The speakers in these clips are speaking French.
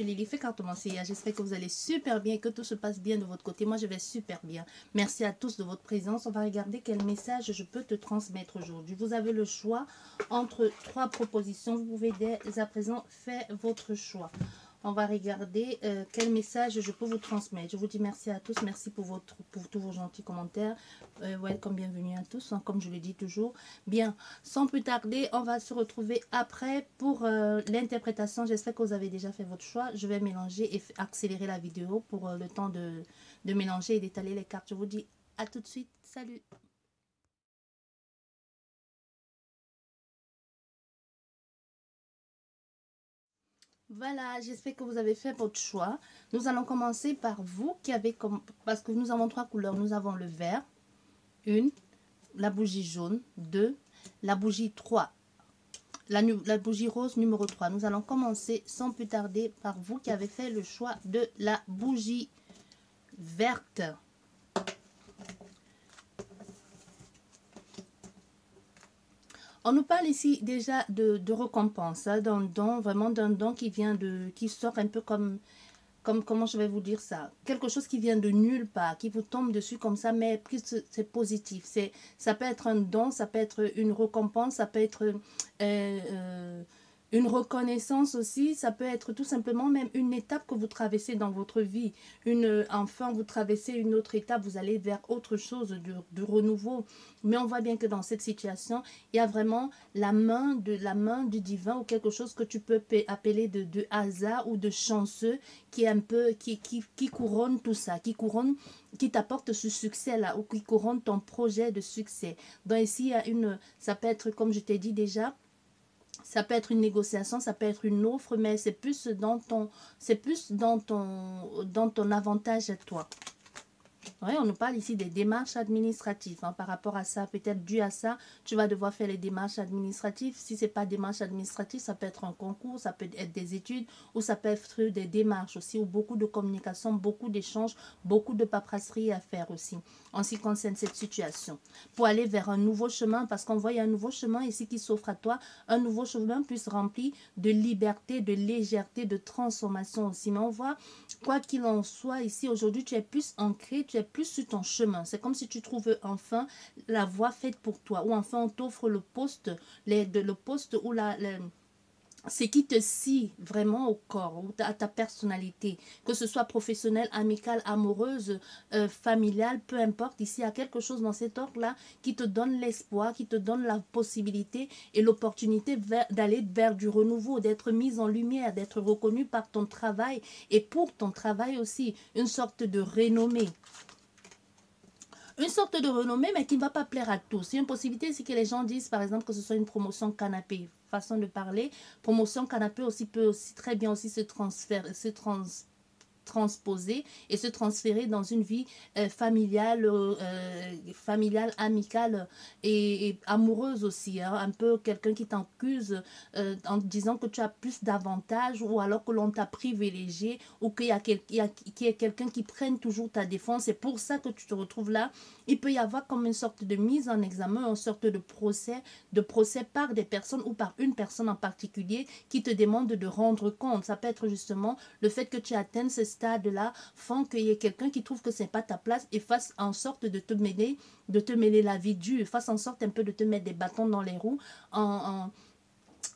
Lily, fait cartomancière. J'espère que vous allez super bien et que tout se passe bien de votre côté. Moi, je vais super bien. Merci à tous de votre présence. On va regarder quel message je peux te transmettre aujourd'hui. Vous avez le choix entre 3 propositions. Vous pouvez dès à présent faire votre choix. On va regarder quel message je peux vous transmettre. Je vous dis merci à tous. Merci pour tous vos gentils commentaires. Welcome, bienvenue à tous, hein, comme je le dis toujours. Bien, sans plus tarder, on va se retrouver après pour l'interprétation. J'espère que vous avez déjà fait votre choix. Je vais mélanger et accélérer la vidéo pour le temps de mélanger et d'étaler les cartes. Je vous dis à tout de suite. Salut! Voilà, j'espère que vous avez fait votre choix. Nous allons commencer par vous qui avez comme parce que nous avons 3 couleurs. Nous avons le vert, 1, la bougie jaune, 2, la bougie 3, la bougie rose numéro 3. Nous allons commencer sans plus tarder par vous qui avez fait le choix de la bougie verte. On nous parle ici déjà de récompense, hein, d'un don, vraiment d'un don qui sort un peu comme, comment je vais vous dire ça, quelque chose qui vient de nulle part, qui vous tombe dessus comme ça, mais plus c'est positif. Ça peut être un don, ça peut être une récompense, ça peut être une reconnaissance aussi, ça peut être tout simplement même une étape que vous traversez dans votre vie. Enfin, vous traversez une autre étape, vous allez vers autre chose de renouveau. Mais on voit bien que dans cette situation, il y a vraiment la main du divin ou quelque chose que tu peux appeler de hasard ou de chanceux qui est un peu, qui couronne tout ça, qui t'apporte ce succès-là ou qui couronne ton projet de succès. Donc ici, il y a ça peut être, comme je t'ai dit déjà, ça peut être une négociation, ça peut être une offre, mais c'est plus dans ton avantage à toi. Oui, on nous parle ici des démarches administratives. Hein, par rapport à ça, peut-être dû à ça, tu vas devoir faire les démarches administratives. Si ce n'est pas démarche administrative, ça peut être un concours, ça peut être des études ou ça peut être des démarches aussi, ou beaucoup de communication, beaucoup d'échanges, beaucoup de paperasserie à faire aussi en ce qui concerne cette situation. Pour aller vers un nouveau chemin, parce qu'on voit il y a un nouveau chemin ici qui s'offre à toi, un nouveau chemin plus rempli de liberté, de légèreté, de transformation aussi. Mais on voit, quoi qu'il en soit, ici aujourd'hui, tu es plus ancré, tu es plus sur ton chemin. C'est comme si tu trouves enfin la voie faite pour toi, ou enfin on t'offre le poste, le poste ou ce qui te scie vraiment au corps, ou à ta personnalité, que ce soit professionnelle, amicale, amoureuse, familiale, peu importe. Ici, il y a quelque chose dans cet ordre-là qui te donne l'espoir, qui te donne la possibilité et l'opportunité d'aller vers du renouveau, d'être mise en lumière, d'être reconnu par ton travail et pour ton travail aussi, une sorte de renommée. Une sorte de renommée, mais qui ne va pas plaire à tous. Il y a une possibilité, c'est que les gens disent, par exemple, que ce soit une promotion canapé. Façon de parler, promotion canapé aussi peut aussi très bien aussi se transposer et se transférer dans une vie familiale, amicale et amoureuse aussi. Hein. Un peu quelqu'un qui t'accuse en disant que tu as plus d'avantages ou alors que l'on t'a privilégié ou qu'il y a quelqu'un qui prenne toujours ta défense. C'est pour ça que tu te retrouves là. Il peut y avoir comme une sorte de mise en examen, une sorte de procès par des personnes ou par une personne en particulier qui te demande de rendre compte. Ça peut être justement le fait que tu atteignes ce stade-là, font qu'il y ait quelqu'un qui trouve que ce n'est pas ta place et fasse en sorte de te mêler la vie dure, fasse en sorte un peu de te mettre des bâtons dans les roues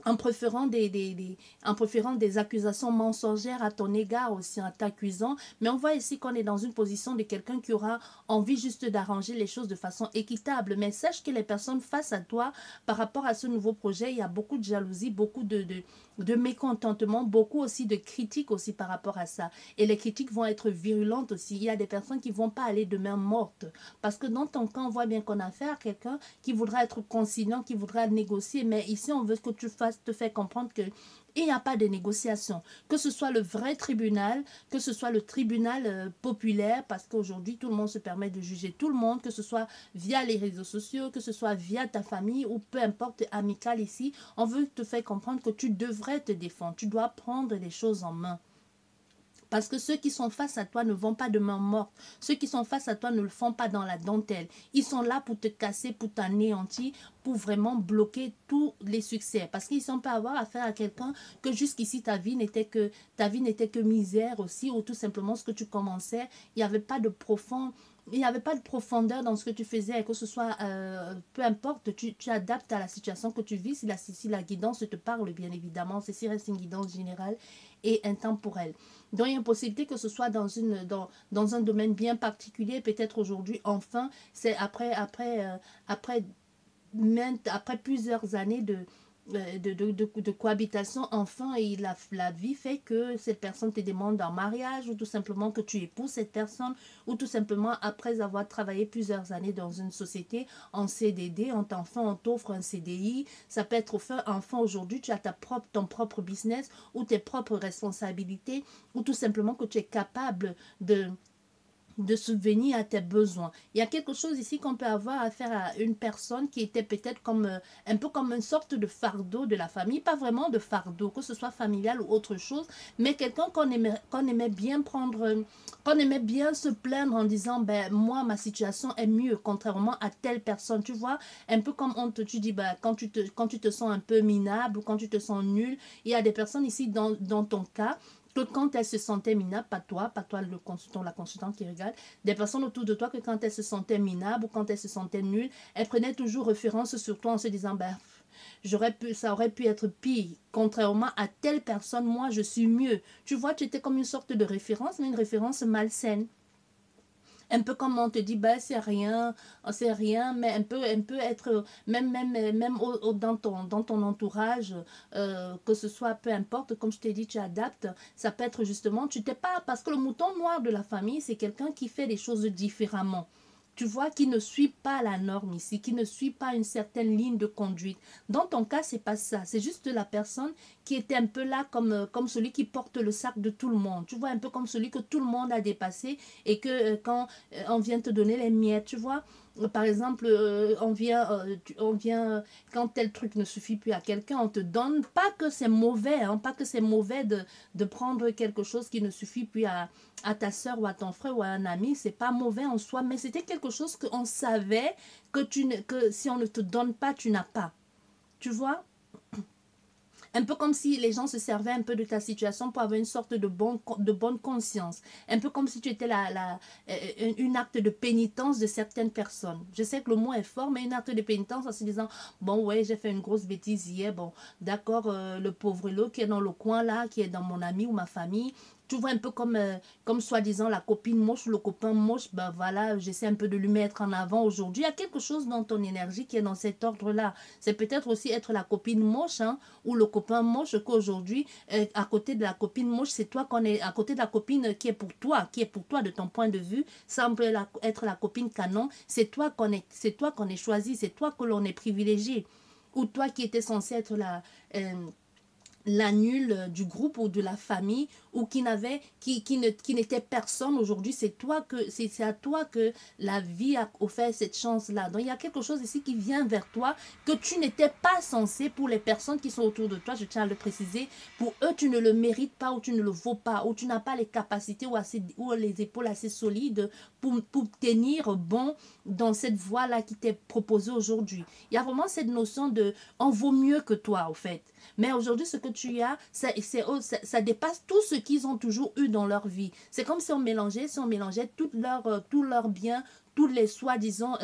en préférant des accusations mensongères à ton égard aussi, en t'accusant. Mais on voit ici qu'on est dans une position de quelqu'un qui aura envie juste d'arranger les choses de façon équitable. Mais sache que les personnes face à toi, par rapport à ce nouveau projet, il y a beaucoup de jalousie, beaucoup de mécontentement, beaucoup aussi de critiques aussi par rapport à ça. Et les critiques vont être virulentes aussi. Il y a des personnes qui ne vont pas aller de main morte. Parce que dans ton cas, on voit bien qu'on a affaire à quelqu'un qui voudra être conciliant, qui voudra négocier. Mais ici, on veut que tu te fais comprendre que il n'y a pas de négociation. Que ce soit le vrai tribunal, que ce soit le tribunal populaire, parce qu'aujourd'hui, tout le monde se permet de juger tout le monde, que ce soit via les réseaux sociaux, que ce soit via ta famille ou peu importe, amical ici, on veut te faire comprendre que tu devrais te défendre. Tu dois prendre les choses en main. Parce que ceux qui sont face à toi ne vont pas de main morte. Ceux qui sont face à toi ne le font pas dans la dentelle. Ils sont là pour te casser, pour t'anéantir, pour vraiment bloquer tous les succès. Parce qu'ils sont pas avoir affaire à quelqu'un que jusqu'ici ta vie n'était que misère aussi, ou tout simplement ce que tu commençais, il n'y avait pas de profond. Il n'y avait pas de profondeur dans ce que tu faisais, que ce soit, peu importe, tu adaptes à la situation que tu vis, si la guidance te parle, bien évidemment, ceci reste une guidance générale et intemporelle. Donc, il y a une possibilité que ce soit dans un domaine bien particulier, peut-être aujourd'hui, enfin, c'est après plusieurs années de cohabitation, enfin, et la vie fait que cette personne te demande en mariage, ou tout simplement que tu épouses cette personne, ou tout simplement après avoir travaillé plusieurs années dans une société en CDD, on t'offre un CDI. Ça peut être enfin aujourd'hui tu as ton propre business ou tes propres responsabilités, ou tout simplement que tu es capable de subvenir à tes besoins. Il y a quelque chose ici qu'on peut avoir à faire à une personne qui était peut-être comme un peu comme une sorte de fardeau de la famille, pas vraiment de fardeau, que ce soit familial ou autre chose, mais quelqu'un qu'on aimait bien prendre, qu'on aimait bien se plaindre en disant, ben moi ma situation est mieux contrairement à telle personne, tu vois, un peu comme tu dis, ben, quand tu te sens un peu minable ou quand tu te sens nul, il y a des personnes ici dans ton cas que quand elles se sentaient minables, pas toi le consultant, la consultante qui regarde, des personnes autour de toi que quand elles se sentaient minables ou quand elles se sentaient nulles, elles prenaient toujours référence sur toi en se disant, ben, ça aurait pu être pire. Contrairement à telle personne, moi, je suis mieux. Tu vois, tu étais comme une sorte de référence, mais une référence malsaine. Un peu comme on te dit, ben, c'est rien, mais un peu être, même dans ton entourage, que ce soit, peu importe, comme je t'ai dit, tu adaptes, ça peut être justement, tu t'es pas, parce que le mouton noir de la famille, c'est quelqu'un qui fait les choses différemment. Tu vois, qui ne suit pas la norme ici, qui ne suit pas une certaine ligne de conduite. Dans ton cas, c'est pas ça. C'est juste la personne qui était un peu là comme celui qui porte le sac de tout le monde. Tu vois, un peu comme celui que tout le monde a dépassé et que quand on vient te donner les miettes, tu vois. Par exemple, on vient, quand tel truc ne suffit plus à quelqu'un, on te donne, pas que c'est mauvais, hein, pas que c'est mauvais de prendre quelque chose qui ne suffit plus à ta soeur ou à ton frère ou à un ami, c'est pas mauvais en soi, mais c'était quelque chose qu'on savait que si on ne te donne pas, tu n'as pas. Tu vois? Un peu comme si les gens se servaient un peu de ta situation pour avoir une sorte de bonne conscience. Un peu comme si tu étais une acte de pénitence de certaines personnes. Je sais que le mot est fort, mais une acte de pénitence en se disant, bon, ouais, j'ai fait une grosse bêtise hier, bon, d'accord, le pauvre lot qui est dans le coin là, qui est dans mon ami ou ma famille, tu vois un peu comme soi-disant la copine moche ou le copain moche, ben voilà, j'essaie un peu de lui mettre en avant aujourd'hui. Il y a quelque chose dans ton énergie qui est dans cet ordre-là. C'est peut-être aussi être la copine moche, hein, ou le copain moche qu'aujourd'hui, à côté de la copine moche, c'est toi qu'on est, à côté de la copine qui est pour toi de ton point de vue, semble être la copine canon, c'est toi qu'on est choisi, c'est toi que l'on est privilégié. Ou toi qui étais censé être la nulle du groupe ou de la famille, ou qui n'était personne aujourd'hui, c'est à toi que la vie a offert cette chance là. Donc il y a quelque chose ici qui vient vers toi que tu n'étais pas censé. Pour les personnes qui sont autour de toi, je tiens à le préciser, pour eux tu ne le mérites pas, ou tu ne le vaux pas, ou tu n'as pas les capacités ou les épaules assez solides pour tenir bon dans cette voie là qui t'est proposée aujourd'hui. Il y a vraiment cette notion de on vaut mieux que toi au fait. Mais aujourd'hui, ce que tu as, ça dépasse tout ce qu'ils ont toujours eu dans leur vie. C'est comme si on mélangeait tout leur bien, tous les soi-disant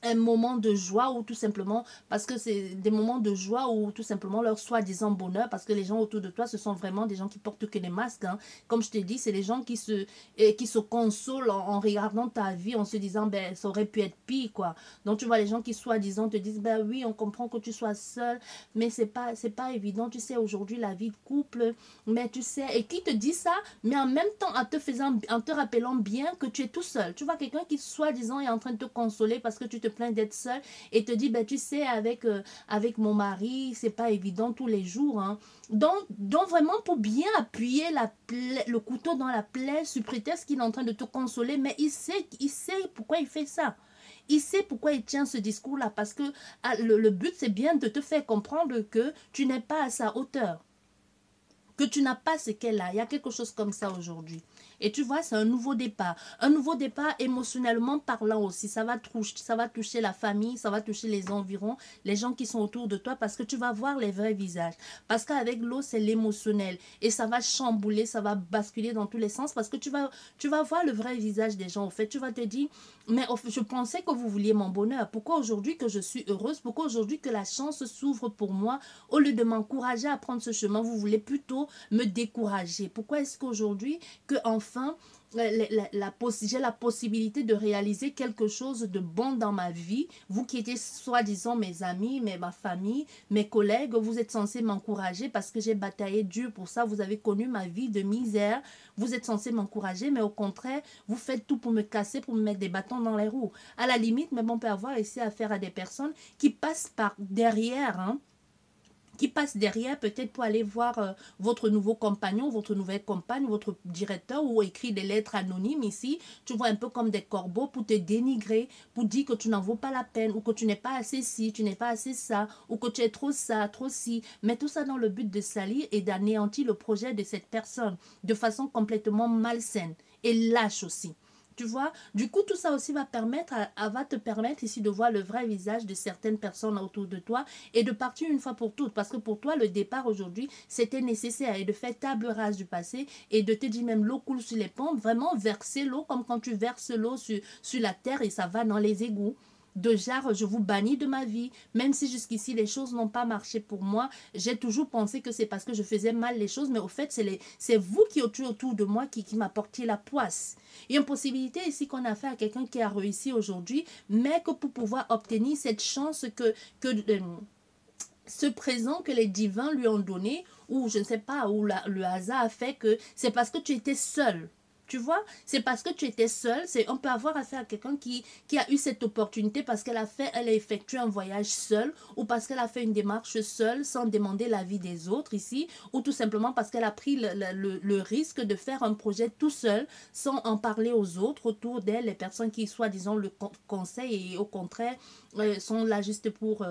un moment de joie, ou tout simplement parce que c'est des moments de joie ou tout simplement leur soi-disant bonheur, parce que les gens autour de toi, ce sont vraiment des gens qui portent que les masques, hein. Comme je t'ai dit, c'est les gens qui se consolent en regardant ta vie, en se disant ben ça aurait pu être pire, quoi. Donc tu vois les gens qui soi-disant te disent ben oui, on comprend que tu sois seul, mais c'est pas évident, tu sais, aujourd'hui la vie de couple, mais tu sais, et qui te dit ça, mais en même temps en te rappelant bien que tu es tout seul. Tu vois quelqu'un qui soi-disant est en train de te consoler parce que tu te plains d'être seul et te dit ben tu sais, avec mon mari c'est pas évident tous les jours, hein. Donc vraiment pour bien appuyer le couteau dans la plaie sous prétexte qu'il est en train de te consoler, mais il sait pourquoi il fait ça. Il sait pourquoi il tient ce discours-là, parce que le but, c'est bien de te faire comprendre que tu n'es pas à sa hauteur. que tu n'as pas ce qu'elle a. Il y a quelque chose comme ça aujourd'hui. Et tu vois, c'est un nouveau départ. Un nouveau départ émotionnellement parlant aussi. Ça va toucher la famille, ça va toucher les environs, les gens qui sont autour de toi, parce que tu vas voir les vrais visages. Parce qu'avec l'eau, c'est l'émotionnel. Et ça va chambouler, ça va basculer dans tous les sens, parce que tu vas voir le vrai visage des gens. Au fait, tu vas te dire, mais je pensais que vous vouliez mon bonheur. Pourquoi aujourd'hui que je suis heureuse? Pourquoi aujourd'hui que la chance s'ouvre pour moi? Au lieu de m'encourager à prendre ce chemin, vous voulez plutôt me décourager. Pourquoi est-ce qu'aujourd'hui que enfin j'ai la possibilité de réaliser quelque chose de bon dans ma vie? Vous qui étiez soi-disant mes amis, ma famille, mes collègues, vous êtes censés m'encourager parce que j'ai bataillé dur pour ça. Vous avez connu ma vie de misère. Vous êtes censés m'encourager, mais au contraire, vous faites tout pour me casser, pour me mettre des bâtons dans les roues. À la limite, même on peut avoir ici affaire à des personnes qui passent par derrière, hein, qui passe derrière peut-être pour aller voir votre nouveau compagnon, votre nouvelle compagne, votre directeur, ou écrit des lettres anonymes ici, tu vois, un peu comme des corbeaux pour te dénigrer, pour dire que tu n'en vaux pas la peine, ou que tu n'es pas assez ci, tu n'es pas assez ça, ou que tu es trop ça, trop ci, mais tout ça dans le but de salir et d'anéantir le projet de cette personne de façon complètement malsaine et lâche aussi. Tu vois, du coup, tout ça aussi va te permettre ici de voir le vrai visage de certaines personnes autour de toi et de partir une fois pour toutes. Parce que pour toi, le départ aujourd'hui, c'était nécessaire, et de faire table rase du passé et de te dire même l'eau coule sur les ponts, vraiment verser l'eau comme quand tu verses l'eau sur la terre et ça va dans les égouts. De genre, je vous bannis de ma vie, même si jusqu'ici les choses n'ont pas marché pour moi. J'ai toujours pensé que c'est parce que je faisais mal les choses, mais au fait, c'est vous qui êtes autour de moi qui m'apportiez la poisse. Il y a une possibilité ici qu'on a fait à quelqu'un qui a réussi aujourd'hui, mais que pour pouvoir obtenir cette chance ce présent que les divins lui ont donné, ou je ne sais pas, où le hasard a fait que c'est parce que tu étais seul. Tu vois, c'est parce que tu étais seul. On peut avoir affaire à quelqu'un qui a eu cette opportunité parce qu'elle a effectué un voyage seul, ou parce qu'elle a fait une démarche seule sans demander l'avis des autres ici, ou tout simplement parce qu'elle a pris le risque de faire un projet tout seul sans en parler aux autres autour d'elle, les personnes qui, soi-disant, le conseillent et au contraire sont là juste pour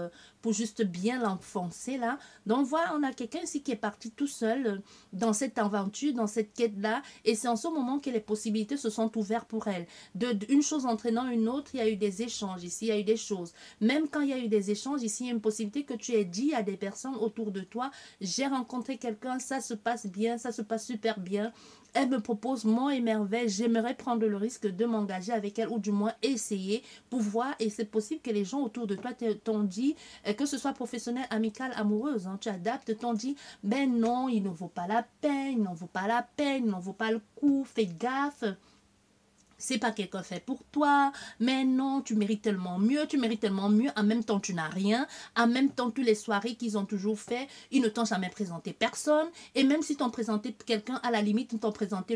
juste bien l'enfoncer là. Donc voilà, on a quelqu'un ici qui est parti tout seul dans cette aventure, dans cette quête-là, et c'est en ce moment que les possibilités se sont ouvertes pour elle. Une chose entraînant une autre, il y a eu des échanges ici, il y a eu des choses. Même quand il y a eu des échanges ici, il y a une possibilité que tu aies dit à des personnes autour de toi, j'ai rencontré quelqu'un, ça se passe bien, ça se passe super bien. Elle me propose mon et merveille, j'aimerais prendre le risque de m'engager avec elle, ou du moins essayer pour voir, et c'est possible que les gens autour de toi t'ont dit, que ce soit professionnel, amical, amoureuse, hein, tu adaptes, t'ont dit, ben non, il ne vaut pas la peine, il n'en vaut pas la peine, il n'en vaut pas le coup, fais gaffe. C'est pas quelqu'un fait pour toi, mais non, tu mérites tellement mieux, en même temps tu n'as rien, en même temps toutes les soirées qu'ils ont toujours fait, ils ne t'ont jamais présenté personne, et même si t'ont présenté quelqu'un, à la limite ils t'ont présenté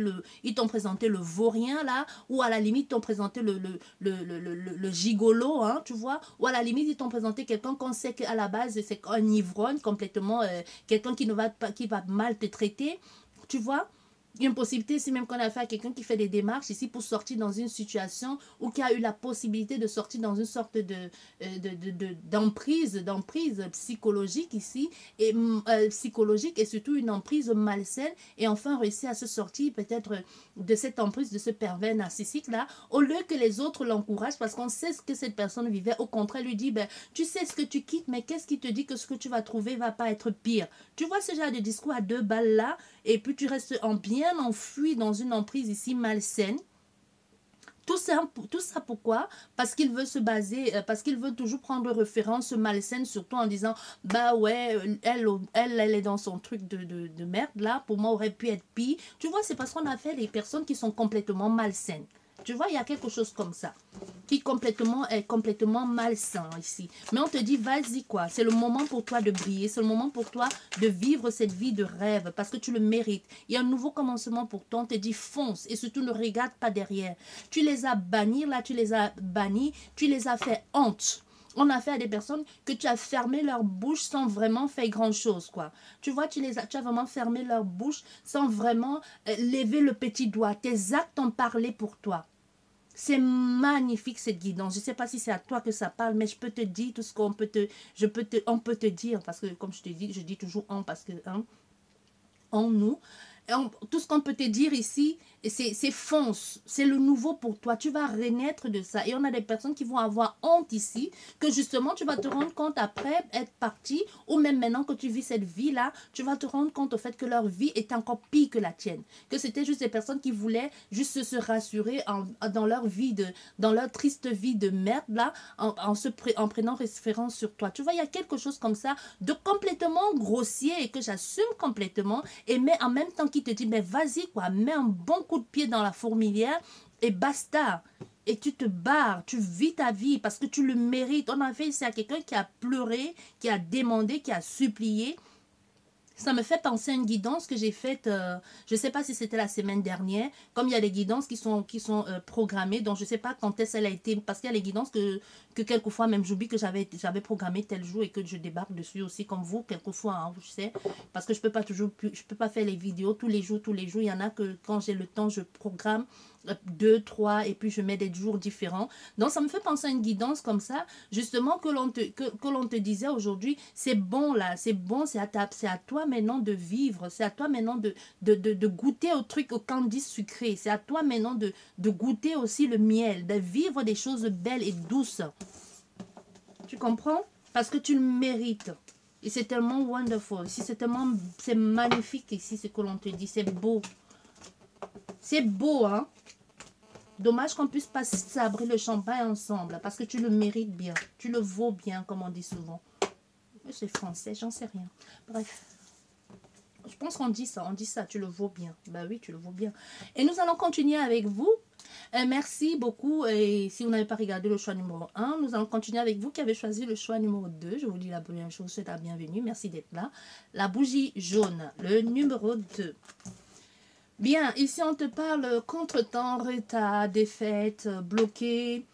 le vaurien là, ou à la limite ils t'ont présenté le gigolo, hein, tu vois, ou à la limite ils t'ont présenté quelqu'un qu'on sait qu'à la base c'est un ivrogne complètement, quelqu'un qui va mal te traiter, tu vois. Il y a une possibilité ici même qu'on a fait à quelqu'un qui fait des démarches ici pour sortir dans une situation, ou qui a eu la possibilité de sortir dans une sorte d'emprise psychologique ici, et psychologique, et surtout une emprise malsaine, et enfin réussir à se sortir peut-être de cette emprise, de ce pervers narcissique là, au lieu que les autres l'encouragent, parce qu'on sait ce que cette personne vivait. Au contraire, lui dit, ben, tu sais ce que tu quittes, mais qu'est-ce qui te dit que ce que tu vas trouver va pas être pire? Tu vois ce genre de discours à 2 balles là, et puis tu restes bien enfoui dans une emprise ici malsaine. Tout ça pourquoi? Parce qu'il veut se baser, parce qu'il veut toujours prendre référence malsaine, surtout en disant, bah ouais, elle est dans son truc de merde là, pour moi aurait pu être pire. Tu vois, c'est parce qu'on a fait des personnes qui sont complètement malsaines. Tu vois, il y a quelque chose comme ça qui est complètement malsain ici. Mais on te dit, vas-y quoi, c'est le moment pour toi de briller, c'est le moment pour toi de vivre cette vie de rêve, parce que tu le mérites. Il y a un nouveau commencement pour toi, on te dit, fonce, et surtout ne regarde pas derrière. Tu les as bannis, là, tu les as bannis, tu les as fait honte. On a fait à des personnes que tu as fermé leur bouche sans vraiment faire grand-chose, quoi. Tu vois, tu as vraiment fermé leur bouche sans vraiment lever le petit doigt. Tes actes ont parlé pour toi. C'est magnifique cette guidance. Je ne sais pas si c'est à toi que ça parle, mais je peux te dire tout ce on peut te dire, parce que comme je te dis, je dis toujours on parce que hein, en nous. Tout ce qu'on peut te dire ici, c'est fonce, c'est le nouveau pour toi, tu vas renaître de ça. Et on a des personnes qui vont avoir honte ici, que justement tu vas te rendre compte après être parti, ou même maintenant que tu vis cette vie-là, tu vas te rendre compte au fait que leur vie est encore pire que la tienne, que c'était juste des personnes qui voulaient juste se rassurer dans leur vie, dans leur triste vie de merde là, en prenant référence sur toi. Tu vois, il y a quelque chose comme ça de complètement grossier et que j'assume complètement, et mais en même temps qui te dit, mais vas-y quoi, mets un bon coup de pied dans la fourmilière et basta. Et tu te barres, tu vis ta vie parce que tu le mérites. On a fait ici à quelqu'un qui a pleuré, qui a demandé, qui a supplié. Ça me fait penser à une guidance que j'ai faite, je ne sais pas si c'était la semaine dernière, comme il y a des guidances qui sont programmées, donc je ne sais pas quand est-ce qu'elle a été, parce qu'il y a les guidances que quelquefois même j'oublie que j'avais programmé tel jour et que je débarque dessus aussi comme vous, quelquefois, hein, je sais, parce que je peux pas faire les vidéos tous les jours, il y en a que quand j'ai le temps, je programme 2, 3 et puis je mets des jours différents. Donc ça me fait penser à une guidance comme ça, justement que l'on te disait aujourd'hui, c'est bon là, c'est bon, c'est à toi maintenant de vivre, c'est à toi maintenant de goûter au truc, au candy sucré, c'est à toi maintenant de goûter aussi le miel, de vivre des choses belles et douces. Tu comprends? Parce que tu le mérites. Et c'est tellement wonderful. Ici, c'est magnifique ici ce que l'on te dit, c'est beau. C'est beau, hein? Dommage qu'on puisse pas sabrer le champagne ensemble, parce que tu le mérites bien. Tu le vaux bien, comme on dit souvent. C'est français, j'en sais rien. Bref. Je pense qu'on dit ça, tu le vaux bien. Bah oui, tu le vaux bien. Et nous allons continuer avec vous. Merci beaucoup. Et si vous n'avez pas regardé le choix numéro 1, nous allons continuer avec vous qui avez choisi le choix numéro 2. Je vous dis la première chose, c'est la bienvenue. Merci d'être là. La bougie jaune, le numéro 2. Bien, ici on te parle contretemps, retard, défaite, bloqué,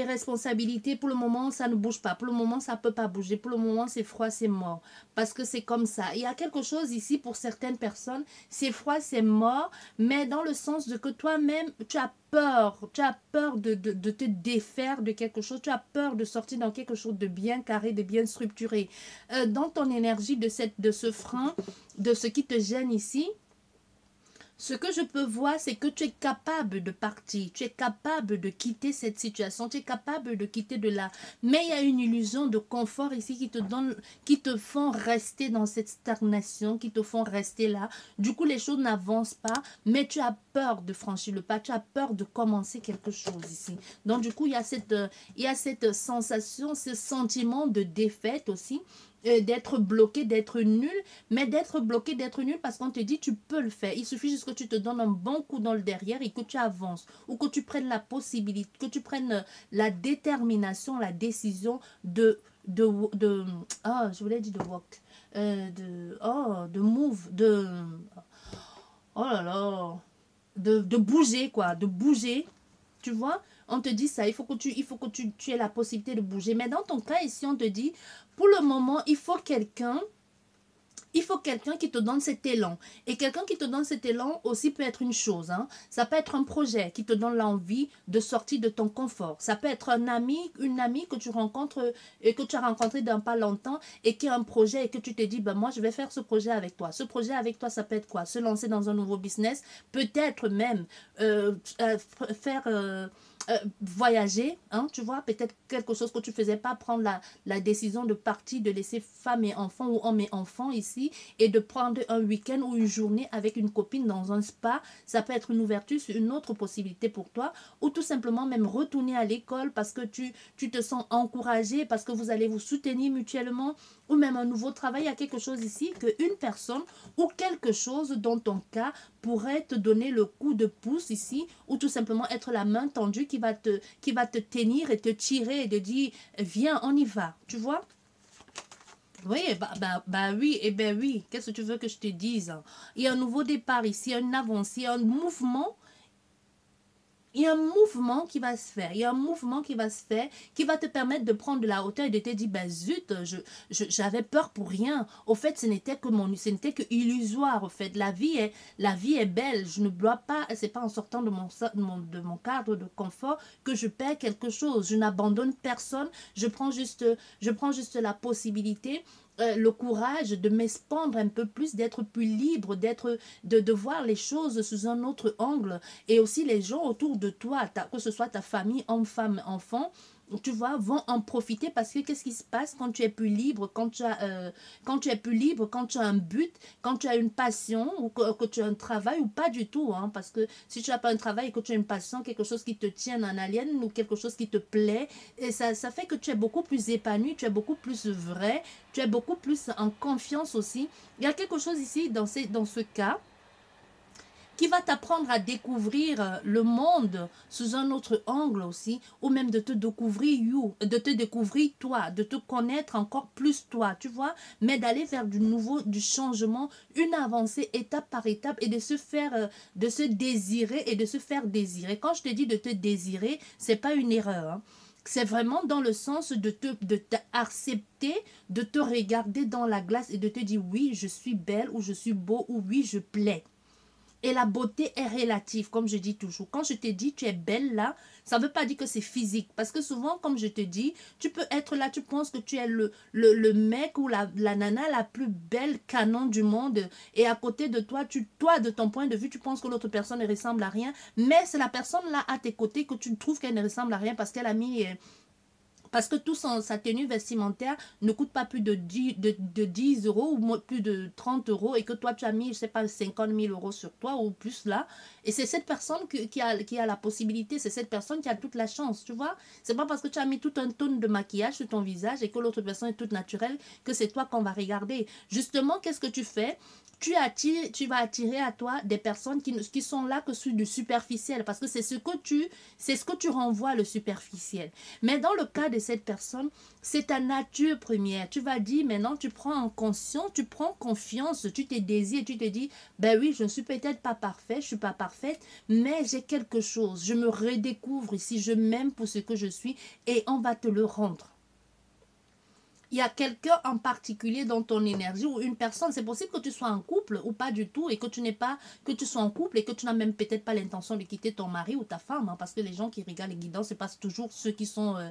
responsabilité. Pour le moment, ça ne bouge pas. Pour le moment, ça ne peut pas bouger. Pour le moment, c'est froid, c'est mort. Parce que c'est comme ça. Il y a quelque chose ici pour certaines personnes. C'est froid, c'est mort. Mais dans le sens de que toi-même, tu as peur. Tu as peur de te défaire de quelque chose. Tu as peur de sortir dans quelque chose de bien carré, de bien structuré. Dans ton énergie de ce frein, de ce qui te gêne ici, ce que je peux voir, c'est que tu es capable de partir, tu es capable de quitter cette situation, tu es capable de quitter de là. Mais il y a une illusion de confort ici qui te font rester dans cette stagnation, qui te font rester là. Du coup, les choses n'avancent pas, mais tu as peur de franchir le pas, tu as peur de commencer quelque chose ici. Donc, du coup, il y a cette sensation, ce sentiment de défaite aussi, d'être bloqué, d'être nul, mais d'être bloqué, d'être nul parce qu'on te dit tu peux le faire. Il suffit juste que tu te donnes un bon coup dans le derrière et que tu avances ou que tu prennes la possibilité, que tu prennes la détermination, la décision de je voulais dire de walk, de move, oh là là, de bouger quoi, de bouger, tu vois. On te dit ça, il faut que tu aies la possibilité de bouger. Mais dans ton cas ici, on te dit, pour le moment, il faut quelqu'un qui te donne cet élan. Et quelqu'un qui te donne cet élan aussi peut être une chose. Hein. Ça peut être un projet qui te donne l'envie de sortir de ton confort. Ça peut être un ami, une amie que tu rencontres et que tu as rencontré dans pas longtemps et qui a un projet et que tu te dis, ben moi je vais faire ce projet avec toi. Ce projet avec toi, ça peut être quoi? Se lancer dans un nouveau business, peut-être même voyager, hein, tu vois, peut-être quelque chose que tu faisais pas, prendre la décision de partir, de laisser femme et enfant ou homme et enfant ici et de prendre un week-end ou une journée avec une copine dans un spa. Ça peut être une ouverture sur une autre possibilité pour toi, ou tout simplement même retourner à l'école parce que tu te sens encouragé, parce que vous allez vous soutenir mutuellement, ou même un nouveau travail. Il y a quelque chose ici qu'une personne ou quelque chose dans ton cas pourrait te donner le coup de pouce ici, ou tout simplement être la main tendue qui va te tenir et te tirer et te dire viens, on y va, tu vois. Oui, oui, et ben oui, qu'est-ce que tu veux que je te dise? Il y a un nouveau départ ici, une avancée, un mouvement. Il y a un mouvement qui va se faire. Il y a un mouvement qui va se faire, qui va te permettre de prendre de la hauteur et de te dire, ben zut, j'avais peur pour rien. Au fait, ce n'était que illusoire. Au fait, la vie est belle. Je ne dois pas, c'est pas en sortant de mon cadre de confort que je perds quelque chose. Je n'abandonne personne. Je prends juste la possibilité le courage de m'expandre un peu plus, d'être plus libre, de voir les choses sous un autre angle. Et aussi les gens autour de toi, que ce soit ta famille, homme, femme, enfant, tu vois, vont en profiter parce que qu'est-ce qui se passe quand tu es plus libre, quand tu es plus libre, quand tu as un but, quand tu as une passion ou que tu as un travail ou pas du tout, hein, parce que si tu n'as pas un travail et que tu as une passion, quelque chose qui te tient en haleine ou quelque chose qui te plaît, et ça fait que tu es beaucoup plus épanoui, tu es beaucoup plus vrai, tu es beaucoup plus en confiance aussi. Il y a quelque chose ici dans ce cas qui va t'apprendre à découvrir le monde sous un autre angle aussi, ou même de te découvrir de te découvrir toi, de te connaître encore plus toi, tu vois, mais d'aller vers du nouveau, du changement, une avancée étape par étape et de se faire, de se désirer et de se faire désirer. Quand je te dis de te désirer, c'est pas une erreur, hein. C'est vraiment dans le sens de t'accepter, de te regarder dans la glace et de te dire oui, je suis belle ou je suis beau ou oui, je plais. Et la beauté est relative, comme je dis toujours. Quand je te dis tu es belle là, ça ne veut pas dire que c'est physique. Parce que souvent, comme je te dis, tu peux être là, tu penses que tu es le mec ou la nana la plus belle canon du monde. Et à côté de toi, toi, de ton point de vue, tu penses que l'autre personne ne ressemble à rien. Mais c'est la personne là à tes côtés que tu trouves qu'elle ne ressemble à rien parce qu'elle a mis parce que sa tenue vestimentaire ne coûte pas plus de 10 euros ou plus de 30 euros et que toi tu as mis, je sais pas, 50 000 euros sur toi ou plus là. Et c'est cette personne qui a la possibilité, c'est cette personne qui a toute la chance, tu vois. C'est pas parce que tu as mis tout un tonne de maquillage sur ton visage et que l'autre personne est toute naturelle que c'est toi qu'on va regarder. Justement, qu'est-ce que tu fais? Tu vas attirer à toi des personnes qui sont là que sur du superficiel parce que c'est ce que tu renvoies, le superficiel. Mais dans le cas de cette personne, c'est ta nature première. Tu vas dire maintenant, tu prends en conscience, tu prends confiance, tu te désires, tu te dis, ben oui, je ne suis peut-être pas parfaite, je ne suis pas parfaite, mais j'ai quelque chose. Je me redécouvre ici, je m'aime pour ce que je suis et on va te le rendre. Il y a quelqu'un en particulier dans ton énergie ou une personne, c'est possible que tu sois en couple ou pas du tout et que tu n'es pas, que tu sois en couple et que tu n'as même peut-être pas l'intention de quitter ton mari ou ta femme, hein, parce que les gens qui regardent les guidants, c'est pas toujours ceux qui sont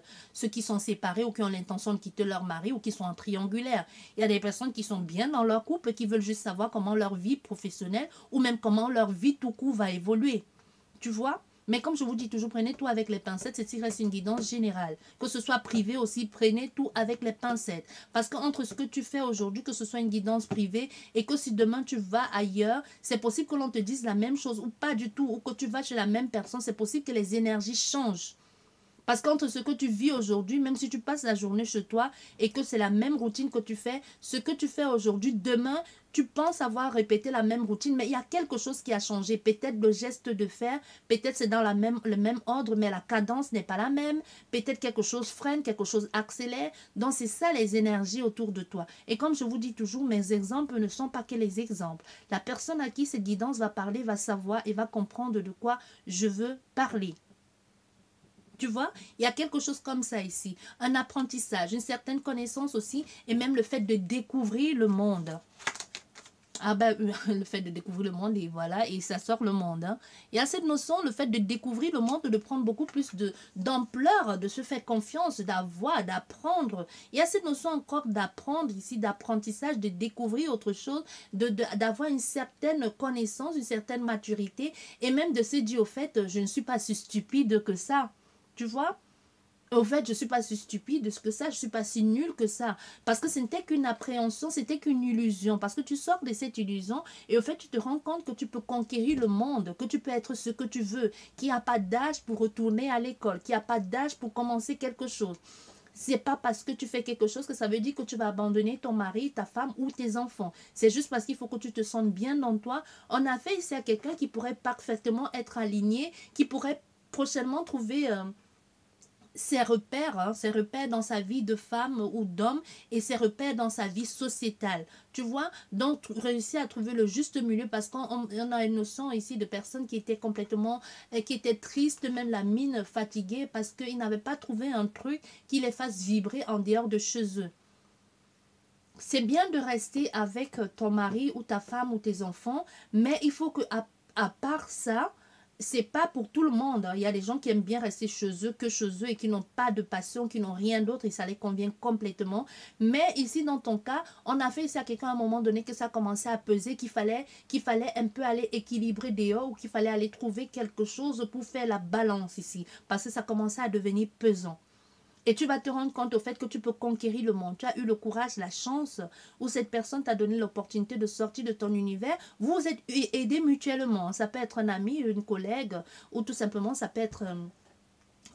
séparés ou qui ont l'intention de quitter leur mari ou qui sont en triangulaire. Il y a des personnes qui sont bien dans leur couple et qui veulent juste savoir comment leur vie professionnelle ou même comment leur vie tout court va évoluer. Tu vois? Mais comme je vous dis toujours, prenez tout avec les pincettes, c'est reste une guidance générale. Que ce soit privé aussi, prenez tout avec les pincettes. Parce qu'entre ce que tu fais aujourd'hui, que ce soit une guidance privée, et que si demain tu vas ailleurs, c'est possible que l'on te dise la même chose, ou pas du tout, ou que tu vas chez la même personne, c'est possible que les énergies changent. Parce qu'entre ce que tu vis aujourd'hui, même si tu passes la journée chez toi et que c'est la même routine que tu fais, ce que tu fais aujourd'hui, demain, tu penses avoir répété la même routine, mais il y a quelque chose qui a changé. Peut-être le geste de faire, peut-être c'est dans le même ordre, mais la cadence n'est pas la même. Peut-être quelque chose freine, quelque chose accélère. Donc c'est ça les énergies autour de toi. Et comme je vous dis toujours, mes exemples ne sont pas que les exemples. La personne à qui cette guidance va parler va savoir et va comprendre de quoi je veux parler. Tu vois, il y a quelque chose comme ça ici. Un apprentissage, une certaine connaissance aussi, et même le fait de découvrir le monde. Ah ben, le fait de découvrir le monde, et voilà, et ça sort le monde. Hein. Il y a cette notion, le fait de découvrir le monde, de prendre beaucoup plus d'ampleur, de se faire confiance, d'avoir, d'apprendre. Il y a cette notion encore d'apprendre ici, d'apprentissage, de découvrir autre chose, d'avoir une certaine connaissance, une certaine maturité, et même de se dire, au fait, je ne suis pas si stupide que ça. Tu vois? Au fait, je ne suis pas si stupide que ça, je ne suis pas si nulle que ça. Parce que ce n'était qu'une appréhension, c'était qu'une illusion. Parce que tu sors de cette illusion et au fait, tu te rends compte que tu peux conquérir le monde, que tu peux être ce que tu veux, qu'il n'y a pas d'âge pour retourner à l'école, qu'il n'y a pas d'âge pour commencer quelque chose. C'est pas parce que tu fais quelque chose que ça veut dire que tu vas abandonner ton mari, ta femme ou tes enfants. C'est juste parce qu'il faut que tu te sentes bien dans toi. On a fait ici à quelqu'un qui pourrait parfaitement être aligné, qui pourrait prochainement trouver ses repères dans sa vie de femme ou d'homme et ses repères dans sa vie sociétale. Tu vois, donc réussir à trouver le juste milieu parce qu'on a une notion ici de personnes qui étaient complètement, qui étaient tristes, même la mine fatiguée parce qu'ils n'avaient pas trouvé un truc qui les fasse vibrer en dehors de chez eux. C'est bien de rester avec ton mari ou ta femme ou tes enfants, mais il faut que à part ça, c'est pas pour tout le monde. Il y a des gens qui aiment bien rester chez eux et qui n'ont pas de passion, qui n'ont rien d'autre et ça les convient complètement. Mais ici, dans ton cas, on a fait ça à quelqu'un à un moment donné que ça commençait à peser, qu'il fallait un peu aller équilibrer dehors ou qu'il fallait aller trouver quelque chose pour faire la balance ici. Parce que ça commençait à devenir pesant. Et tu vas te rendre compte au fait que tu peux conquérir le monde. Tu as eu le courage, la chance, où cette personne t'a donné l'opportunité de sortir de ton univers. Vous vous êtes aidés mutuellement. Ça peut être un ami, une collègue, ou tout simplement, ça peut être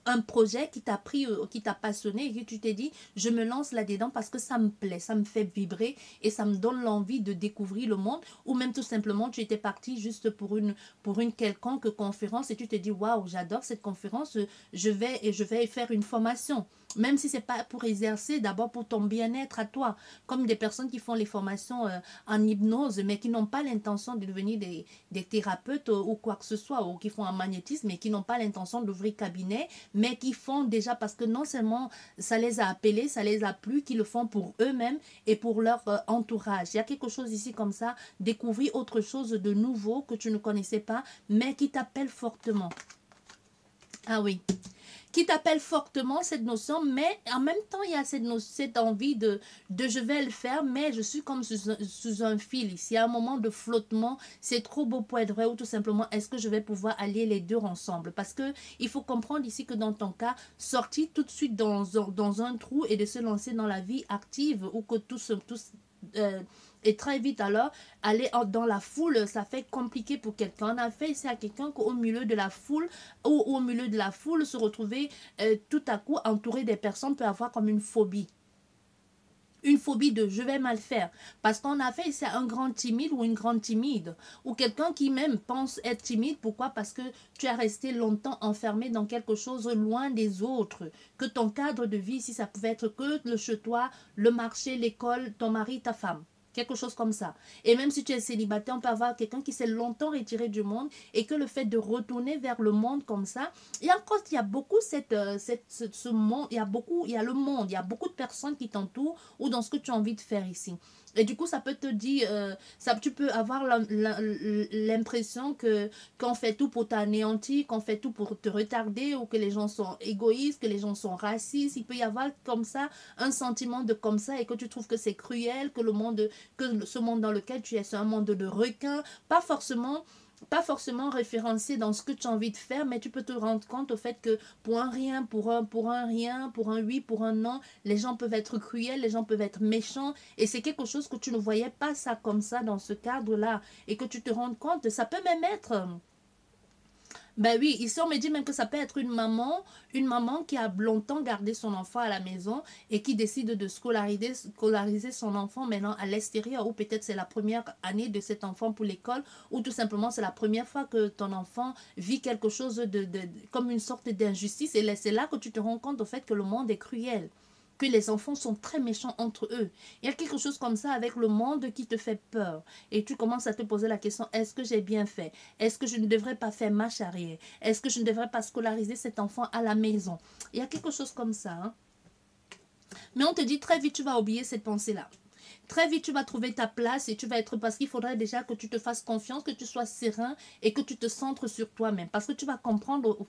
un projet qui t'a pris, qui t'a passionné et que tu t'es dit, je me lance là-dedans parce que ça me plaît, ça me fait vibrer et ça me donne l'envie de découvrir le monde. Ou même tout simplement, tu étais parti juste pour une quelconque conférence et tu te dis, waouh, j'adore cette conférence, je vais faire une formation. Même si c'est pas pour exercer, d'abord pour ton bien-être à toi. Comme des personnes qui font les formations en hypnose, mais qui n'ont pas l'intention de devenir des thérapeutes ou quoi que ce soit, ou qui font un magnétisme, mais qui n'ont pas l'intention d'ouvrir cabinet, mais qui font déjà parce que non seulement ça les a appelés, ça les a plu, qu'ils le font pour eux-mêmes et pour leur entourage. Il y a quelque chose ici comme ça, découvrir autre chose de nouveau que tu ne connaissais pas, mais qui t'appelle fortement. Ah oui, qui t'appelle fortement cette notion, mais en même temps, il y a cette envie de je vais le faire, mais je suis comme sous un fil ici. Il y a un moment de flottement, c'est trop beau pour être vrai, ou tout simplement, est-ce que je vais pouvoir allier les deux ensemble? Parce que il faut comprendre ici que dans ton cas, sortir tout de suite dans un trou et de se lancer dans la vie active, ou que et très vite alors, aller dans la foule, ça fait compliqué pour quelqu'un. On a fait ici à quelqu'un qu'au milieu de la foule, ou au milieu de la foule, se retrouver tout à coup entouré des personnes peut avoir comme une phobie. Une phobie de je vais mal faire. Parce qu'on a fait ici un grand timide ou une grande timide. Ou quelqu'un qui même pense être timide. Pourquoi? Parce que tu es resté longtemps enfermé dans quelque chose loin des autres. Que ton cadre de vie, si ça pouvait être que le chez toi, le marché, l'école, ton mari, ta femme. Quelque chose comme ça. Et même si tu es célibataire, on peut avoir quelqu'un qui s'est longtemps retiré du monde et que le fait de retourner vers le monde comme ça, et encore, il y a beaucoup ce monde, il y a le monde, il y a beaucoup de personnes qui t'entourent ou dans ce que tu as envie de faire ici. Et du coup, ça peut te dire, tu peux avoir l'impression qu'on fait tout pour t'anéantir, qu'on fait tout pour te retarder, ou que les gens sont égoïstes, que les gens sont racistes. Il peut y avoir comme ça un sentiment de comme ça et que tu trouves que c'est cruel, que ce monde dans lequel tu es, c'est un monde de requins, pas forcément référencé dans ce que tu as envie de faire, mais tu peux te rendre compte au fait que pour un rien, pour un rien, pour un oui, pour un non, les gens peuvent être cruels, les gens peuvent être méchants, et c'est quelque chose que tu ne voyais pas ça comme ça dans ce cadre-là, et que tu te rends compte, ça peut même être... Ben oui, ici on me dit même que ça peut être une maman qui a longtemps gardé son enfant à la maison et qui décide de scolariser son enfant maintenant à l'extérieur, ou peut-être c'est la première année de cet enfant pour l'école, ou tout simplement c'est la première fois que ton enfant vit quelque chose comme une sorte d'injustice, et c'est là que tu te rends compte au fait que le monde est cruel, que les enfants sont très méchants entre eux. Il y a quelque chose comme ça avec le monde qui te fait peur. Et tu commences à te poser la question, est-ce que j'ai bien fait? Est-ce que je ne devrais pas faire marche arrière? Est-ce que je ne devrais pas scolariser cet enfant à la maison? Il y a quelque chose comme ça. Hein? Mais on te dit très vite, tu vas oublier cette pensée-là. Très vite, tu vas trouver ta place et tu vas être... Parce qu'il faudrait déjà que tu te fasses confiance, que tu sois serein et que tu te centres sur toi-même. Parce que tu vas comprendre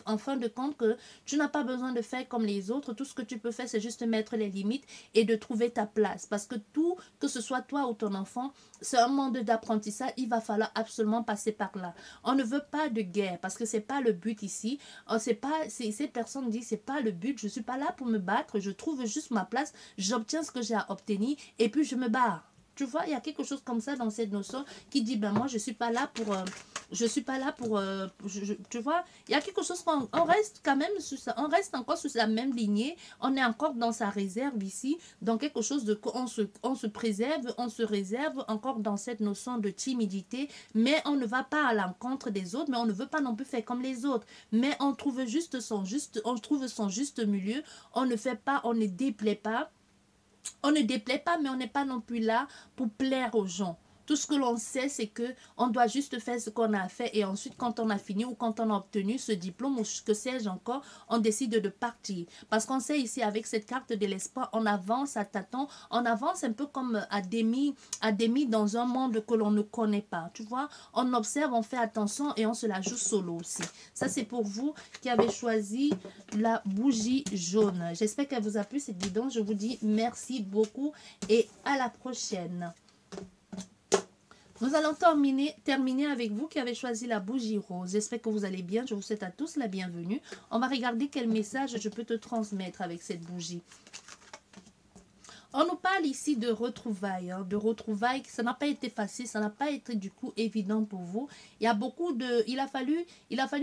en fin de compte que tu n'as pas besoin de faire comme les autres. Tout ce que tu peux faire, c'est juste mettre les limites et de trouver ta place. Parce que tout, que ce soit toi ou ton enfant, c'est un monde d'apprentissage. Il va falloir absolument passer par là. On ne veut pas de guerre parce que c'est pas le but ici. Ces personnes disent c'est pas le but. Je suis pas là pour me battre. Je trouve juste ma place. J'obtiens ce que j'ai à obtenir et puis je me barre. Tu vois, il y a quelque chose comme ça dans cette notion qui dit, ben moi, je suis pas là pour... je suis pas là pour... tu vois, il y a quelque chose on reste quand même, on reste encore sur la même lignée, on est encore dans sa réserve ici, dans quelque chose de... On se préserve, on se réserve encore dans cette notion de timidité, mais on ne va pas à l'encontre des autres, mais on ne veut pas non plus faire comme les autres, mais on trouve on trouve son juste milieu, on ne fait pas, on ne déplaît pas, on ne déplaît pas, mais on n'est pas non plus là pour plaire aux gens. Tout ce que l'on sait, c'est que on doit juste faire ce qu'on a fait et ensuite, quand on a fini ou quand on a obtenu ce diplôme ou ce que sais-je encore, on décide de partir. Parce qu'on sait ici, avec cette carte de l'espoir, on avance à tâtons, on avance un peu comme à demi dans un monde que l'on ne connaît pas. Tu vois, on observe, on fait attention et on se la joue solo aussi. Ça, c'est pour vous qui avez choisi la bougie jaune. J'espère qu'elle vous a plu cette vidéo. Je vous dis merci beaucoup et à la prochaine. Nous allons terminer avec vous qui avez choisi la bougie rose. J'espère que vous allez bien. Je vous souhaite à tous la bienvenue. On va regarder quel message je peux te transmettre avec cette bougie. On nous parle ici de retrouvailles, de retrouvailles. Ça n'a pas été facile, ça n'a pas été du coup évident pour vous. Il y a beaucoup de, il a fallu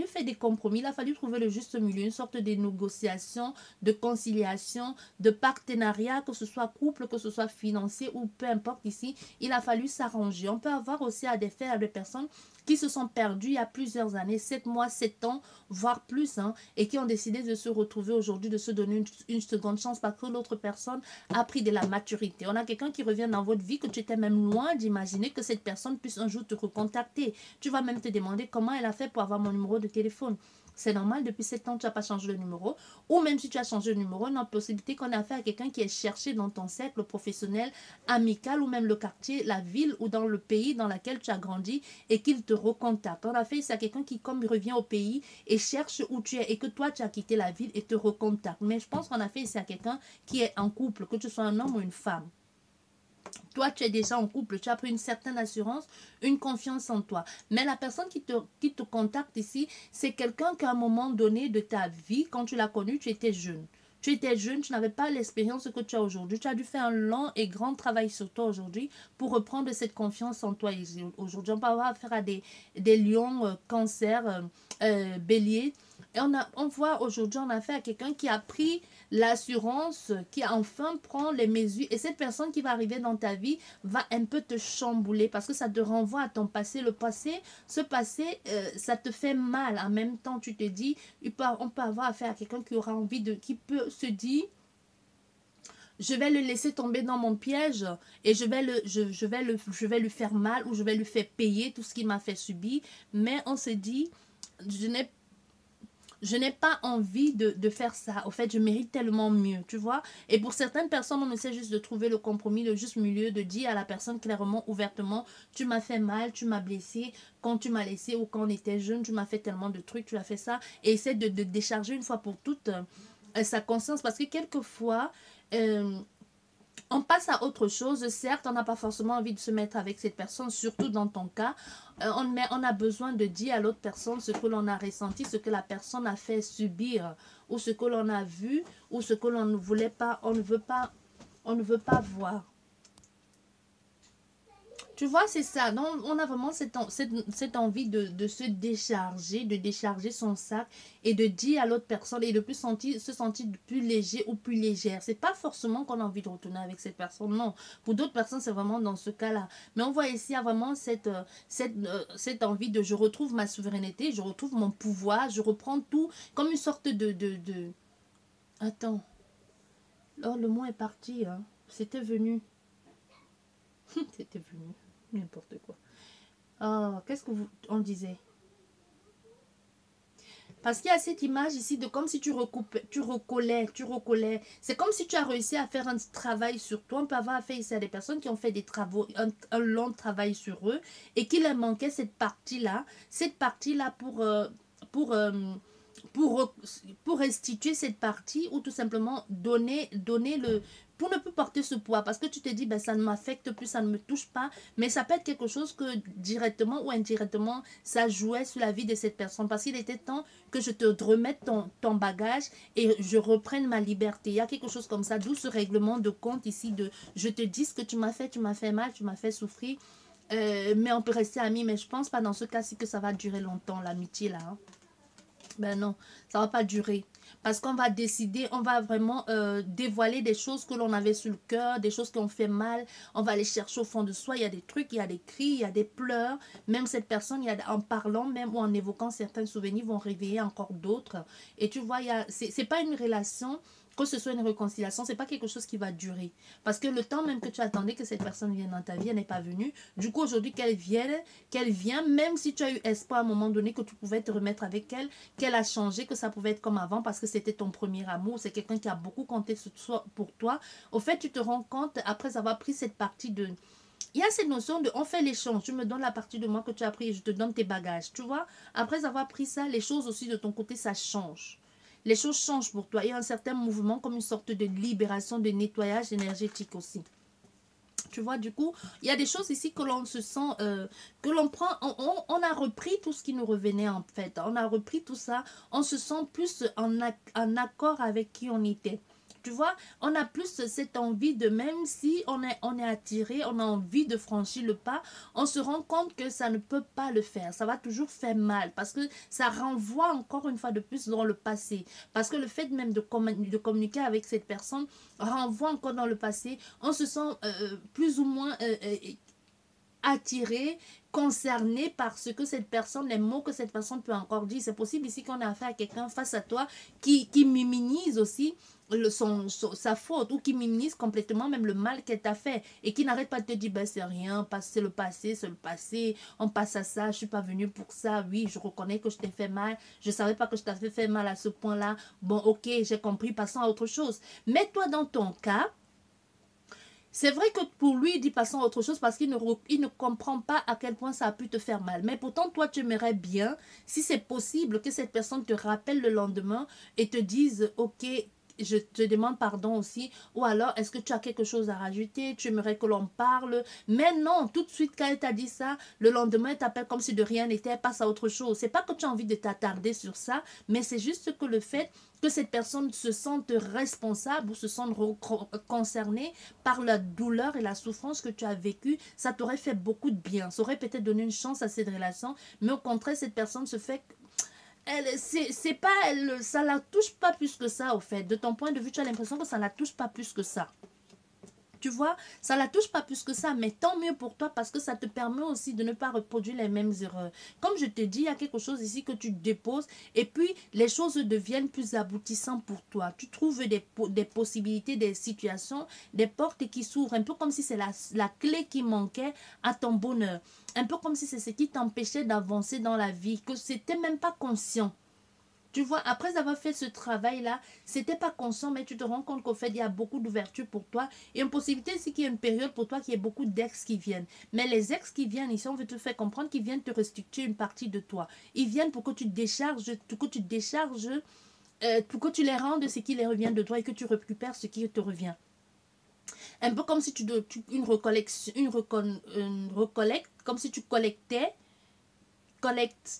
faire des compromis, il a fallu trouver le juste milieu, une sorte de négociation, de conciliation, de partenariat, que ce soit couple, que ce soit financier ou peu importe ici. Il a fallu s'arranger. On peut avoir aussi à des faits à des personnes qui se sont perdus il y a plusieurs années, 7 mois, 7 ans, voire plus, et qui ont décidé de se retrouver aujourd'hui, de se donner une seconde chance parce que l'autre personne a pris de la maturité. On a quelqu'un qui revient dans votre vie que tu étais même loin d'imaginer que cette personne puisse un jour te recontacter. Tu vas même te demander comment elle a fait pour avoir mon numéro de téléphone. C'est normal, depuis 7 ans, tu n'as pas changé de numéro. Ou même si tu as changé de numéro, une autre possibilité qu'on a affaire à quelqu'un qui est cherché dans ton cercle professionnel, amical ou même le quartier, la ville ou dans le pays dans lequel tu as grandi et qu'il te recontacte. On a fait ça à quelqu'un qui, comme il revient au pays et cherche où tu es et que toi, tu as quitté la ville et te recontacte. Mais je pense qu'on a fait ça à quelqu'un qui est en couple, que tu sois un homme ou une femme. Toi, tu es déjà en couple, tu as pris une certaine assurance, une confiance en toi. Mais la personne qui te contacte ici, c'est quelqu'un qu'à un moment donné de ta vie, quand tu l'as connu, tu étais jeune. Tu étais jeune, tu n'avais pas l'expérience que tu as aujourd'hui. Tu as dû faire un long et grand travail sur toi aujourd'hui pour reprendre cette confiance en toi. Aujourd'hui, on peut avoir affaire à des lions, cancer, bélier. Et on voit aujourd'hui, on a affaire à quelqu'un qui a pris l'assurance, qui enfin prend les mesures. Et cette personne qui va arriver dans ta vie va un peu te chambouler parce que ça te renvoie à ton passé. Le passé, ce passé, ça te fait mal. En même temps, tu te dis, on peut avoir affaire à quelqu'un qui aura envie de, qui peut se dire, je vais le laisser tomber dans mon piège et je vais lui faire mal ou je vais lui faire payer tout ce qu'il m'a fait subir. Mais on se dit, je n'ai pas envie de faire ça. Au fait, je mérite tellement mieux, tu vois. Et pour certaines personnes, on essaie juste de trouver le compromis, le juste milieu, de dire à la personne clairement, ouvertement, tu m'as fait mal, tu m'as blessé, quand tu m'as laissé ou quand on était jeune, tu m'as fait tellement de trucs, tu as fait ça. Et essaie de décharger une fois pour toutes sa conscience. Parce que quelquefois, on passe à autre chose. Certes, on n'a pas forcément envie de se mettre avec cette personne, surtout dans ton cas. On a besoin de dire à l'autre personne ce que l'on a ressenti, ce que la personne a fait subir, ou ce que l'on a vu, ou ce que l'on ne voulait pas, on ne veut pas voir. Tu vois, c'est ça. Donc, on a vraiment cette envie de se décharger, de décharger son sac et de dire à l'autre personne et de plus se sentir plus léger ou plus légère. C'est pas forcément qu'on a envie de retourner avec cette personne, non. Pour d'autres personnes, c'est vraiment dans ce cas-là. Mais on voit ici, il y a vraiment cette envie de je retrouve ma souveraineté, je retrouve mon pouvoir, je reprends tout comme une sorte de... Attends. Oh, le mot est parti. Hein. C'était venu. C'était venu. N'importe quoi. Qu'est-ce que on disait? Parce qu'il y a cette image ici de comme si tu recollais. C'est comme si tu as réussi à faire un travail sur toi. On peut avoir affaire ici à des personnes qui ont fait des travaux, un long travail sur eux et qu'il leur manquait cette partie-là. Cette partie-là pour restituer cette partie ou tout simplement donner le... Pour ne plus porter ce poids, parce que tu te dis, ben, ça ne m'affecte plus, ça ne me touche pas, mais ça peut être quelque chose que directement ou indirectement, ça jouait sur la vie de cette personne, parce qu'il était temps que je te remette ton bagage et je reprenne ma liberté. Il y a quelque chose comme ça, d'où ce règlement de compte ici de, je te dis ce que tu m'as fait mal, tu m'as fait souffrir, mais on peut rester amis, mais je pense pas dans ce cas-ci que ça va durer longtemps, l'amitié là, hein. Ben non, ça va pas durer. Parce qu'on va décider, on va vraiment dévoiler des choses que l'on avait sur le cœur, des choses qui ont fait mal. On va aller chercher au fond de soi. Il y a des trucs, il y a des cris, il y a des pleurs. Même cette personne, en parlant même ou en évoquant certains souvenirs, vont réveiller encore d'autres. Et tu vois, c'est pas une relation que ce soit une réconciliation, c'est pas quelque chose qui va durer. Parce que le temps même que tu attendais que cette personne vienne dans ta vie, elle n'est pas venue. Du coup, aujourd'hui, qu'elle vient, même si tu as eu espoir à un moment donné que tu pouvais te remettre avec elle, qu'elle a changé, que ça pouvait être comme avant parce que c'était ton premier amour, c'est quelqu'un qui a beaucoup compté pour toi. Au fait, tu te rends compte, après avoir pris cette partie de... Il y a cette notion de on fait l'échange, tu me donnes la partie de moi que tu as pris et je te donne tes bagages, tu vois. Après avoir pris ça, les choses aussi de ton côté, ça change. Les choses changent pour toi. Il y a un certain mouvement comme une sorte de libération, de nettoyage énergétique aussi. Tu vois, du coup, il y a des choses ici que l'on se sent, que l'on prend, on a repris tout ce qui nous revenait en fait. On a repris tout ça, on se sent plus en accord avec qui on était. Tu vois, on a plus cette envie de, même si on est attiré, on a envie de franchir le pas, on se rend compte que ça ne peut pas le faire. Ça va toujours faire mal parce que ça renvoie encore une fois de plus dans le passé. Parce que le fait même de communiquer avec cette personne renvoie encore dans le passé. On se sent plus ou moins attiré, concerné par ce que cette personne, les mots que cette personne peut encore dire. C'est possible ici qu'on a affaire à quelqu'un face à toi qui minimise aussi sa faute ou qui minimise complètement même le mal qu'elle t'a fait et qui n'arrête pas de te dire ben, c'est rien, c'est le passé, on passe à ça, je suis pas venue pour ça, oui, je reconnais que je t'ai fait mal, je savais pas que je t'avais fait mal à ce point-là, bon ok, j'ai compris, passons à autre chose. Mais toi dans ton cas, c'est vrai que pour lui, il dit passons à autre chose parce qu'il ne comprend pas à quel point ça a pu te faire mal. Mais pourtant, toi, tu aimerais bien, si c'est possible, que cette personne te rappelle le lendemain et te dise, ok, je te demande pardon aussi. Ou alors, est-ce que tu as quelque chose à rajouter? Tu aimerais que l'on parle? Mais non, tout de suite, quand elle t'a dit ça, le lendemain, elle t'appelle comme si de rien n'était, elle passe à autre chose. C'est pas que tu as envie de t'attarder sur ça, mais c'est juste que le fait que cette personne se sente responsable ou se sente concernée par la douleur et la souffrance que tu as vécue, ça t'aurait fait beaucoup de bien. Ça aurait peut-être donné une chance à cette relation, mais au contraire, cette personne se fait... c'est pas ça la touche pas plus que ça au fait. De ton point de vue, tu as l'impression que ça la touche pas plus que ça. Tu vois, ça la touche pas plus que ça, mais tant mieux pour toi parce que ça te permet aussi de ne pas reproduire les mêmes erreurs. Comme je te dis, il y a quelque chose ici que tu déposes et puis les choses deviennent plus aboutissantes pour toi. Tu trouves des possibilités, des situations, des portes qui s'ouvrent, un peu comme si c'est la clé qui manquait à ton bonheur. Un peu comme si c'est ce qui t'empêchait d'avancer dans la vie, que c'était même pas conscient. Tu vois, après avoir fait ce travail-là, c'était pas conscient, mais tu te rends compte qu'au fait, il y a beaucoup d'ouverture pour toi. Et une possibilité, c'est qu'il y a une période pour toi qu'il y ait beaucoup d'ex qui viennent. Mais les ex qui viennent ici, on veut te faire comprendre qu'ils viennent te restituer une partie de toi. Ils viennent pour que tu décharges, pour que tu les rendes ce qui les revient de toi et que tu récupères ce qui te revient. Un peu comme si une recollecte, comme si tu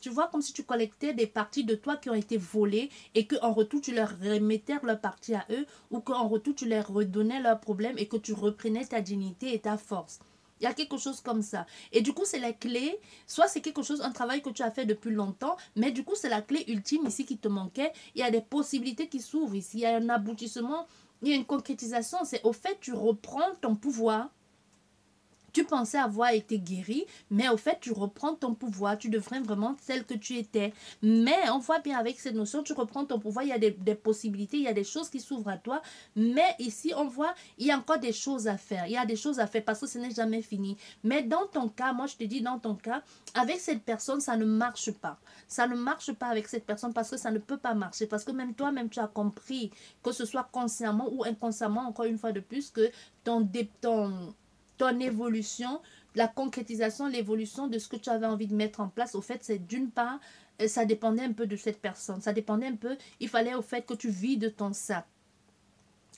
tu vois, comme si tu collectais des parties de toi qui ont été volées et qu'en retour tu leur remettais leur partie à eux ou qu'en retour tu leur redonnais leurs problèmes et que tu reprenais ta dignité et ta force. Il y a quelque chose comme ça. Et du coup, c'est la clé. Soit c'est quelque chose, un travail que tu as fait depuis longtemps, mais du coup, c'est la clé ultime ici qui te manquait. Il y a des possibilités qui s'ouvrent ici. Il y a un aboutissement, il y a une concrétisation. C'est au fait, tu reprends ton pouvoir. Tu pensais avoir été guéri, mais au fait, tu reprends ton pouvoir. Tu deviens vraiment celle que tu étais. Mais on voit bien avec cette notion, tu reprends ton pouvoir. Il y a des possibilités, il y a des choses qui s'ouvrent à toi. Mais ici, on voit, il y a encore des choses à faire. Il y a des choses à faire parce que ce n'est jamais fini. Mais dans ton cas, moi, je te dis, dans ton cas, avec cette personne, ça ne marche pas. Ça ne marche pas avec cette personne parce que ça ne peut pas marcher. Parce que même toi-même, tu as compris, que ce soit consciemment ou inconsciemment, encore une fois de plus, que ton évolution, la concrétisation, l'évolution de ce que tu avais envie de mettre en place, au fait, c'est d'une part, ça dépendait un peu de cette personne. Ça dépendait un peu, il fallait au fait que tu vides ton sac.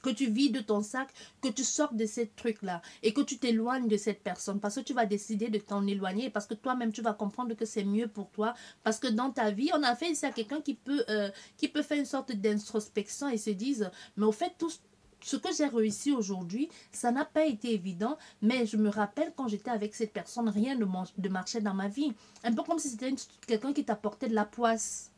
Que tu vides ton sac, que tu sortes de ces trucs-là et que tu t'éloignes de cette personne parce que tu vas décider de t'en éloigner parce que toi-même, tu vas comprendre que c'est mieux pour toi parce que dans ta vie, on a fait ici à quelqu'un qui peut faire une sorte d'introspection et se dise, mais au fait, tout ce que j'ai réussi aujourd'hui, ça n'a pas été évident, mais je me rappelle quand j'étais avec cette personne, rien ne marchait dans ma vie. Un peu comme si c'était quelqu'un qui t'apportait de la poisse.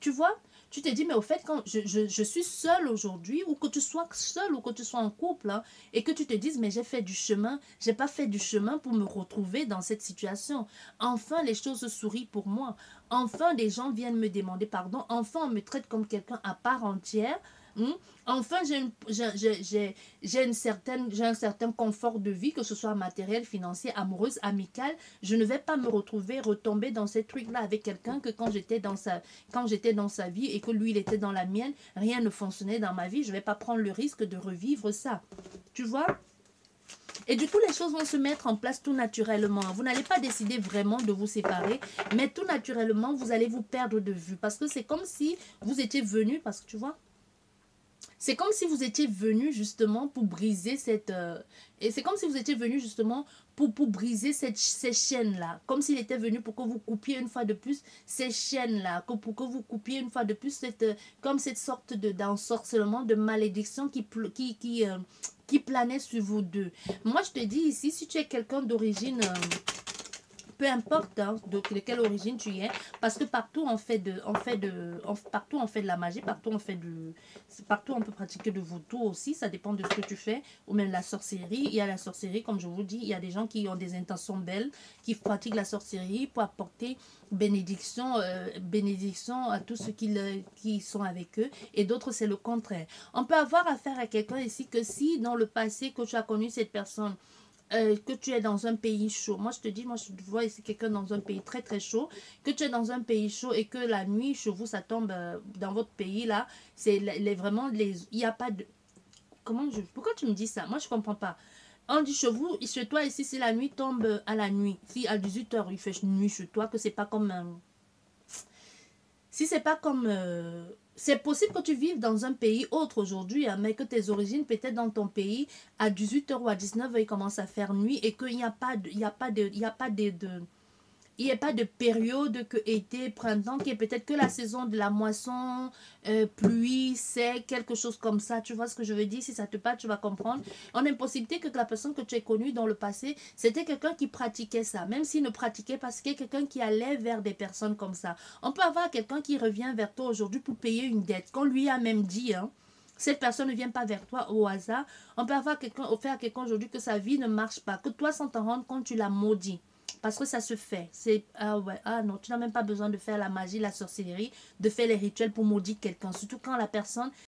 Tu vois? Tu te dis, mais au fait, quand je suis seule aujourd'hui, ou que tu sois seule, ou que tu sois en couple, hein, et que tu te dises, mais j'ai fait du chemin, j'ai pas fait du chemin pour me retrouver dans cette situation. Enfin, les choses sourient pour moi. Enfin, des gens viennent me demander pardon. Enfin, on me traite comme quelqu'un à part entière. Hmm? Enfin, j'ai un certain confort de vie, que ce soit matériel, financier, amoureuse, amical. Je ne vais pas me retrouver, retomber dans ces trucs-là avec quelqu'un que quand j'étais dans sa vie et que lui, il était dans la mienne, rien ne fonctionnait dans ma vie. Je ne vais pas prendre le risque de revivre ça. Tu vois? Et du coup, les choses vont se mettre en place tout naturellement. Vous n'allez pas décider vraiment de vous séparer, mais tout naturellement, vous allez vous perdre de vue. Parce que c'est comme si vous étiez venu, parce que tu vois, c'est comme si vous étiez venu justement pour briser cette... et c'est comme si vous étiez venu justement pour briser ces chaînes-là. Comme s'il était venu pour que vous coupiez une fois de plus ces chaînes-là. Pour que vous coupiez une fois de plus comme cette sorte d'ensorcellement, de malédiction qui planait sur vous deux. Moi, je te dis ici, si tu es quelqu'un d'origine... peu importe hein, de quelle origine tu es, parce que partout partout on fait de la magie, partout on peut pratiquer de voodoo aussi, ça dépend de ce que tu fais, ou même la sorcellerie. Il y a la sorcellerie, comme je vous dis, il y a des gens qui ont des intentions belles, qui pratiquent la sorcellerie pour apporter bénédiction à tous ceux qui sont avec eux, et d'autres c'est le contraire. On peut avoir affaire à quelqu'un ici que si dans le passé que tu as connu cette personne, que tu es dans un pays chaud. Moi, je te dis, moi, je vois ici quelqu'un dans un pays très, très chaud, que tu es dans un pays chaud et que la nuit, chez vous, ça tombe dans votre pays, là, vraiment, il n'y a pas de... Pourquoi tu me dis ça? Moi, je comprends pas. On dit chez vous, chez toi, ici, si la nuit tombe à la nuit, si à 18 h il fait nuit chez toi, que c'est pas comme... si c'est pas comme... c'est possible que tu vives dans un pays autre aujourd'hui, hein, mais que tes origines, peut-être dans ton pays, à 18 h ou à 19 h il commence à faire nuit et qu'il n'y a pas de... Il n'y a pas de... Il n'y a pas il n'y a pas de période que été, printemps, qui est peut-être que la saison de la moisson, pluie, sec, quelque chose comme ça. Tu vois ce que je veux dire? Si ça te parle, tu vas comprendre. On a une possibilité que la personne que tu as connue dans le passé, c'était quelqu'un qui pratiquait ça. Même s'il ne pratiquait pas, c'était quelqu'un qui allait vers des personnes comme ça. On peut avoir quelqu'un qui revient vers toi aujourd'hui pour payer une dette, qu'on lui a même dit, hein. Cette personne ne vient pas vers toi au hasard. On peut avoir offert à quelqu'un aujourd'hui que sa vie ne marche pas, que toi, sans t'en rendre compte, tu l'as maudit. Parce que ça se fait. Ah ouais, ah non, tu n'as même pas besoin de faire la magie, la sorcellerie, de faire les rituels pour maudire quelqu'un. Surtout quand la personne